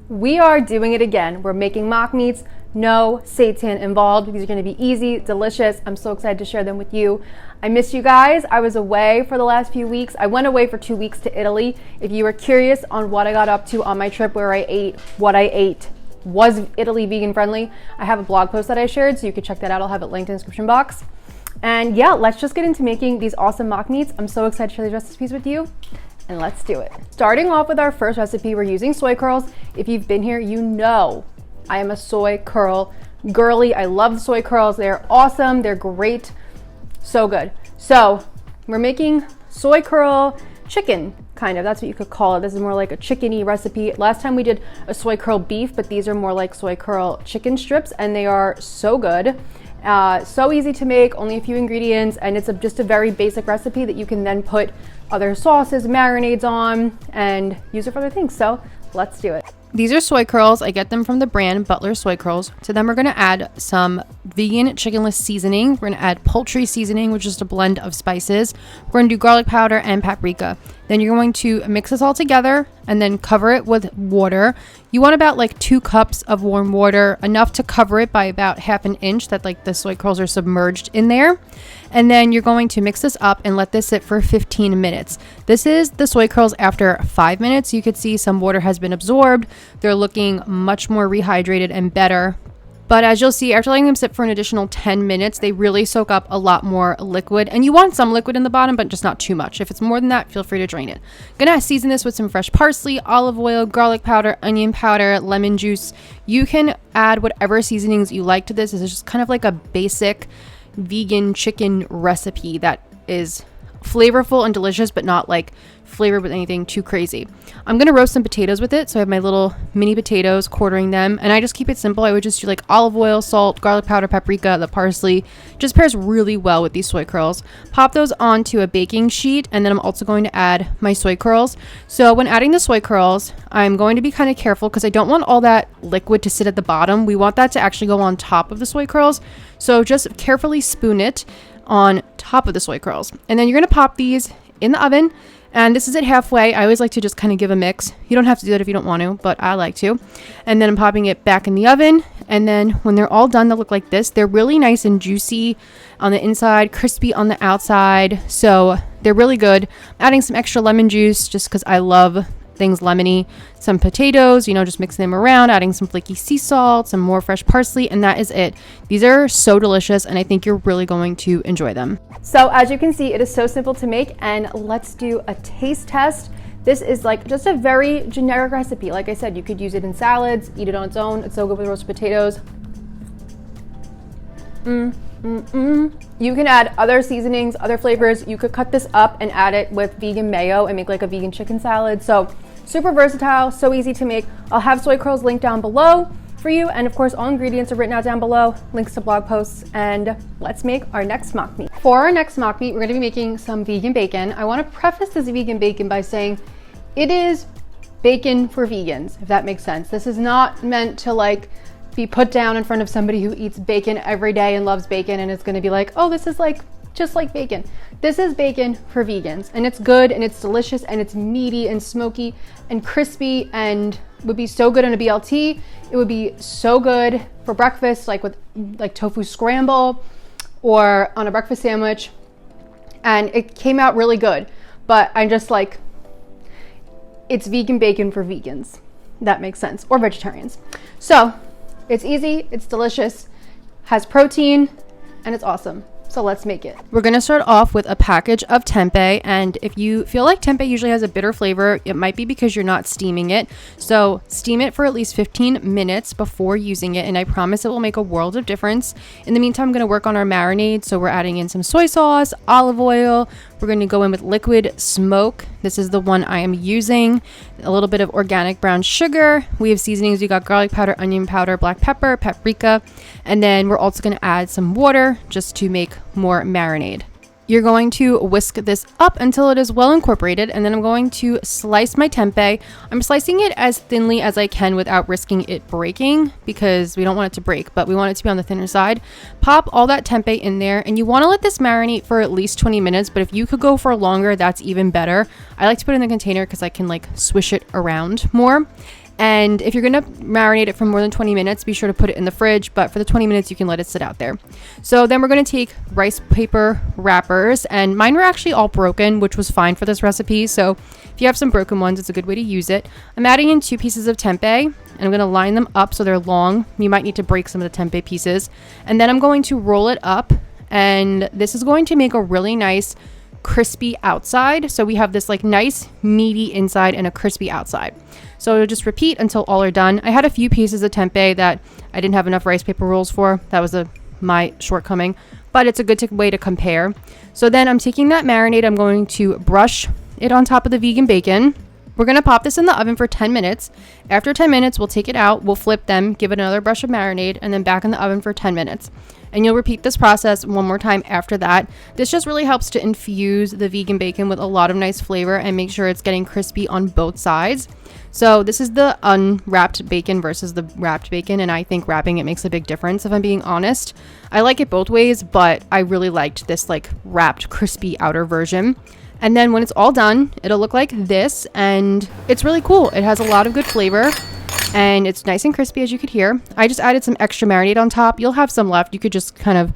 We are doing it again. We're making mock meats, no seitan involved. These are gonna be easy, delicious. I'm so excited to share them with you. I missed you guys. I was away for the last few weeks. I went away for 2 weeks to Italy. If you were curious on what I got up to on my trip, where I ate, what I ate, was Italy vegan friendly, I have a blog post that I shared, so you can check that out. I'll have it linked in the description box. And yeah, let's just get into making these awesome mock meats. I'm so excited to share these recipes with you. And let's do it. Starting off with our first recipe, we're using soy curls. If you've been here, you know I am a soy curl girly. I love the soy curls. They're awesome. They're great. So good. So we're making soy curl chicken, kind of. That's what you could call it. This is more like a chickeny recipe. Last time we did a soy curl beef, but these are more like soy curl chicken strips, and they are so good. So easy to make, only a few ingredients, and it's just a very basic recipe that you can then put other sauces, marinades on, and use it for other things. So let's do it. These are soy curls. I get them from the brand Butler Soy Curls. To them, we're going to add some vegan chickenless seasoning. We're going to add poultry seasoning, which is just a blend of spices. We're going to do garlic powder and paprika. Then you're going to mix this all together and then cover it with water. You want about like 2 cups of warm water, enough to cover it by about ½ an inch, that like the soy curls are submerged in there. And then you're going to mix this up and let this sit for 15 minutes. This is the soy curls after 5 minutes. You could see some water has been absorbed. They're looking much more rehydrated and better. But as you'll see, after letting them sit for an additional 10 minutes, they really soak up a lot more liquid. And you want some liquid in the bottom, but just not too much. If it's more than that, feel free to drain it. Gonna season this with some fresh parsley, olive oil, garlic powder, onion powder, lemon juice. You can add whatever seasonings you like to this. This is just kind of like a basic vegan chicken recipe that is flavorful and delicious, but not like flavored with anything too crazy. I'm gonna roast some potatoes with it. So I have my little mini potatoes, quartering them, and I just keep it simple. I would just do like olive oil, salt, garlic powder, paprika, the parsley. Just pairs really well with these soy curls. Pop those onto a baking sheet, and then I'm also going to add my soy curls. So when adding the soy curls, I'm going to be kind of careful because I don't want all that liquid to sit at the bottom. We want that to actually go on top of the soy curls. So just carefully spoon it on top of the soy curls. And then you're going to pop these in the oven, and this is at halfway. I always like to just kind of give a mix. You don't have to do that if you don't want to, but I like to. And then I'm popping it back in the oven, and then when they're all done, they'll look like this. They're really nice and juicy on the inside, crispy on the outside, so they're really good. I'm adding some extra lemon juice just because I love things lemony. Some potatoes, just mixing them around, adding some flaky sea salt, some more fresh parsley, and that is it. These are so delicious, and I think you're really going to enjoy them. So as you can see, it is so simple to make, and let's do a taste test. This is like just a very generic recipe. Like I said, you could use it in salads, eat it on its own. It's so good with roasted potatoes. You can add other seasonings, other flavors. You could cut this up and add it with vegan mayo and make like a vegan chicken salad. So super versatile, so easy to make. I'll have soy curls linked down below for you. And of course, all ingredients are written out down below, links to blog posts, and let's make our next mock meat. For our next mock meat, we're gonna be making some vegan bacon. I wanna preface this vegan bacon by saying it is bacon for vegans, if that makes sense. This is not meant to like be put down in front of somebody who eats bacon every day and loves bacon and it's gonna be like, oh, this is like just like bacon. This is bacon for vegans, and it's good and it's delicious and it's meaty and smoky and crispy and would be so good on a BLT. It would be so good for breakfast, like with like tofu scramble or on a breakfast sandwich. And it came out really good, but I'm just like, it's vegan bacon for vegans. That makes sense, or vegetarians. So it's easy, it's delicious, has protein, and it's awesome. So let's make it. We're gonna start off with a package of tempeh, and if you feel like tempeh usually has a bitter flavor, it might be because you're not steaming it. So steam it for at least 15 minutes before using it, and I promise it will make a world of difference. In the meantime, I'm gonna work on our marinade. So we're adding in some soy sauce, olive oil. We're going to go in with liquid smoke. This is the one I am using. A little bit of organic brown sugar. We have seasonings. We got garlic powder, onion powder, black pepper, paprika. And then we're also going to add some water just to make more marinade. You're going to whisk this up until it is well incorporated, and then I'm going to slice my tempeh. I'm slicing it as thinly as I can without risking it breaking because we don't want it to break, but we want it to be on the thinner side. Pop all that tempeh in there, and you want to let this marinate for at least 20 minutes, but if you could go for longer, that's even better. I like to put it in the container because I can like swish it around more. And if you're gonna marinate it for more than 20 minutes, be sure to put it in the fridge, but for the 20 minutes, you can let it sit out there. So then we're gonna take rice paper wrappers, and mine were actually all broken, which was fine for this recipe. So if you have some broken ones, it's a good way to use it. I'm adding in 2 pieces of tempeh, and I'm gonna line them up so they're long. You might need to break some of the tempeh pieces. And then I'm going to roll it up, and this is going to make a really nice crispy outside. So we have this like nice meaty inside and a crispy outside. So just repeat until all are done. I had a few pieces of tempeh that I didn't have enough rice paper rolls for. That was my shortcoming, but it's a good way to compare. So then I'm taking that marinade, I'm going to brush it on top of the vegan bacon. We're gonna pop this in the oven for 10 minutes. After 10 minutes, we'll take it out, we'll flip them, give it another brush of marinade, and then back in the oven for 10 minutes. And you'll repeat this process one more time after that. This just really helps to infuse the vegan bacon with a lot of nice flavor and make sure it's getting crispy on both sides. So this is the unwrapped bacon versus the wrapped bacon, and I think wrapping it makes a big difference, if I'm being honest. I like it both ways, but I really liked this like wrapped crispy outer version. And then when it's all done, it'll look like this, and it's really cool. It has a lot of good flavor, and it's nice and crispy, as you could hear. I just added some extra marinade on top. You'll have some left. You could just kind of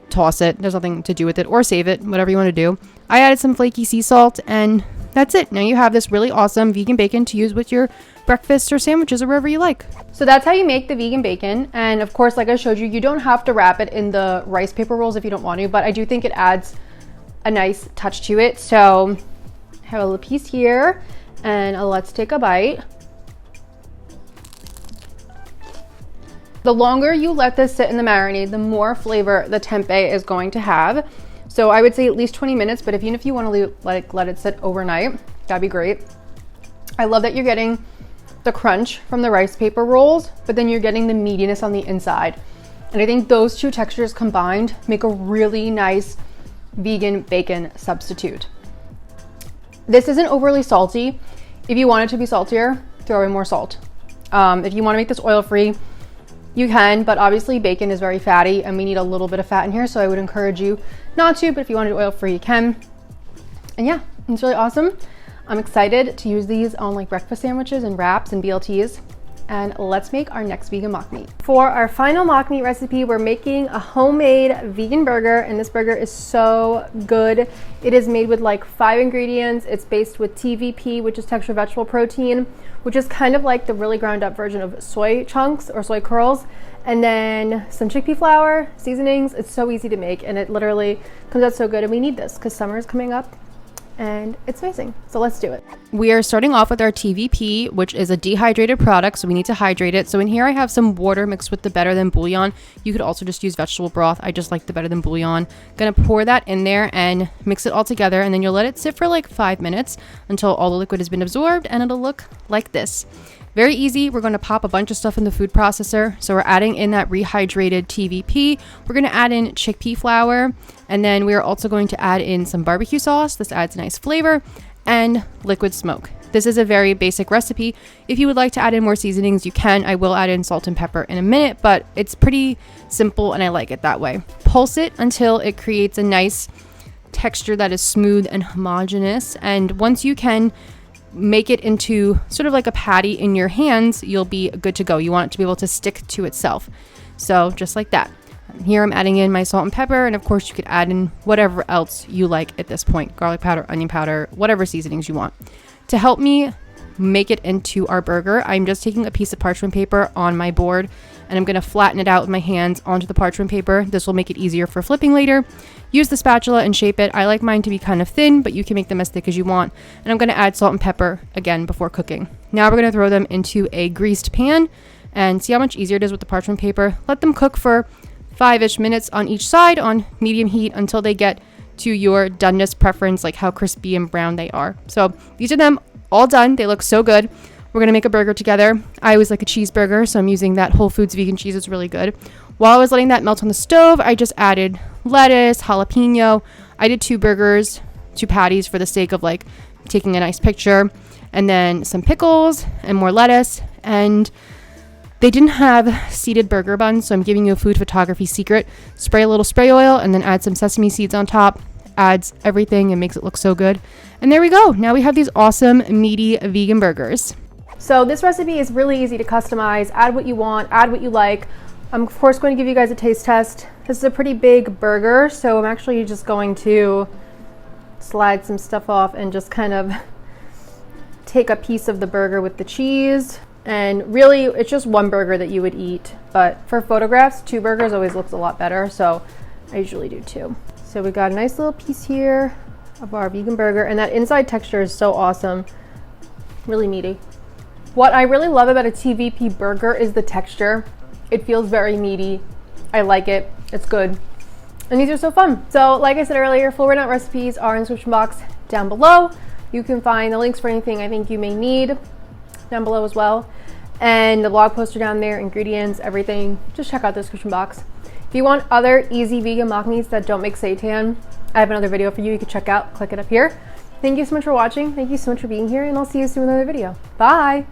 toss it. There's nothing to do with it, or save it, whatever you want to do. I added some flaky sea salt, and that's it. Now you have this really awesome vegan bacon to use with your breakfast or sandwiches or wherever you like. So that's how you make the vegan bacon. And of course, like I showed you, you don't have to wrap it in the rice paper rolls if you don't want to, but I do think it adds a nice touch to it. So I have a little piece here, and let's take a bite. The longer you let this sit in the marinade, the more flavor the tempeh is going to have. So I would say at least 20 minutes, but even if you want to let it sit overnight, that'd be great. I love that you're getting the crunch from the rice paper rolls, but then you're getting the meatiness on the inside. And I think those two textures combined make a really nice vegan bacon substitute. This isn't overly salty. If you want it to be saltier, throw in more salt. If you want to make this oil-free, you can, but obviously bacon is very fatty and we need a little bit of fat in here, so I would encourage you not to, but if you want to do oil-free, you can. And yeah, it's really awesome. I'm excited to use these on like breakfast sandwiches and wraps and BLTs. And let's make our next vegan mock meat. For our final mock meat recipe, we're making a homemade vegan burger, and this burger is so good. It is made with like 5 ingredients. It's based with TVP, which is textured vegetable protein, which is kind of like the really ground up version of soy chunks or soy curls, and then some chickpea flour, seasonings. It's so easy to make, and it literally comes out so good, and we need this because summer is coming up. And it's amazing. So let's do it. We are starting off with our TVP, which is a dehydrated product, so we need to hydrate it. So in here I have some water mixed with the Better Than bouillon. You could also just use vegetable broth. I just like the Better Than bouillon. Gonna pour that in there and mix it all together, and then you'll let it sit for like 5 minutes until all the liquid has been absorbed, and it'll look like this. Very easy. We're going to pop a bunch of stuff in the food processor. So we're adding in that rehydrated TVP. We're going to add in chickpea flour, and then we are also going to add in some barbecue sauce. This adds nice flavor, and liquid smoke. This is a very basic recipe. If you would like to add in more seasonings, you can. I will add in salt and pepper in a minute, but it's pretty simple and I like it that way. Pulse it until it creates a nice texture that is smooth and homogeneous. And once you can make it into sort of like a patty in your hands, you'll be good to go. You want it to be able to stick to itself. So just like that. Here I'm adding in my salt and pepper, and of course you could add in whatever else you like at this point. Garlic powder, onion powder, whatever seasonings you want. To help me make it into our burger, I'm just taking a piece of parchment paper on my board, and I'm going to flatten it out with my hands onto the parchment paper. This will make it easier for flipping later. Use the spatula and shape it. I like mine to be kind of thin, but you can make them as thick as you want. And I'm going to add salt and pepper again before cooking. Now we're going to throw them into a greased pan and see how much easier it is with the parchment paper. Let them cook for 5-ish minutes on each side on medium heat until they get to your doneness preference, like how crispy and brown they are. So these are them all done. They look so good. We're going to make a burger together. I always like a cheeseburger, so I'm using that Whole Foods vegan cheese. It's really good. While I was letting that melt on the stove, I just added lettuce, jalapeno. I did 2 burgers, 2 patties for the sake of like taking a nice picture, and then some pickles and more lettuce. And they didn't have seeded burger buns, so I'm giving you a food photography secret. Spray a little spray oil and then add some sesame seeds on top. Adds everything and makes it look so good. And there we go. Now we have these awesome meaty vegan burgers. So this recipe is really easy to customize. Add what you want, add what you like. I'm of course going to give you guys a taste test. This is a pretty big burger, so I'm actually just going to slide some stuff off and just kind of take a piece of the burger with the cheese. And really, it's just one burger that you would eat, but for photographs, 2 burgers always looks a lot better, so I usually do 2. So we got a nice little piece here of our vegan burger, and that inside texture is so awesome, really meaty. What I really love about a TVP burger is the texture. It feels very meaty. I like it, it's good. And these are so fun. So like I said earlier, full rundown recipes are in the description box down below. You can find the links for anything I think you may need down below as well. And the blog posts are down there, ingredients, everything. Just check out the description box. If you want other easy vegan mock meats that don't make seitan, I have another video for you. You can check out, click it up here. Thank you so much for watching. Thank you so much for being here, and I'll see you soon in another video. Bye.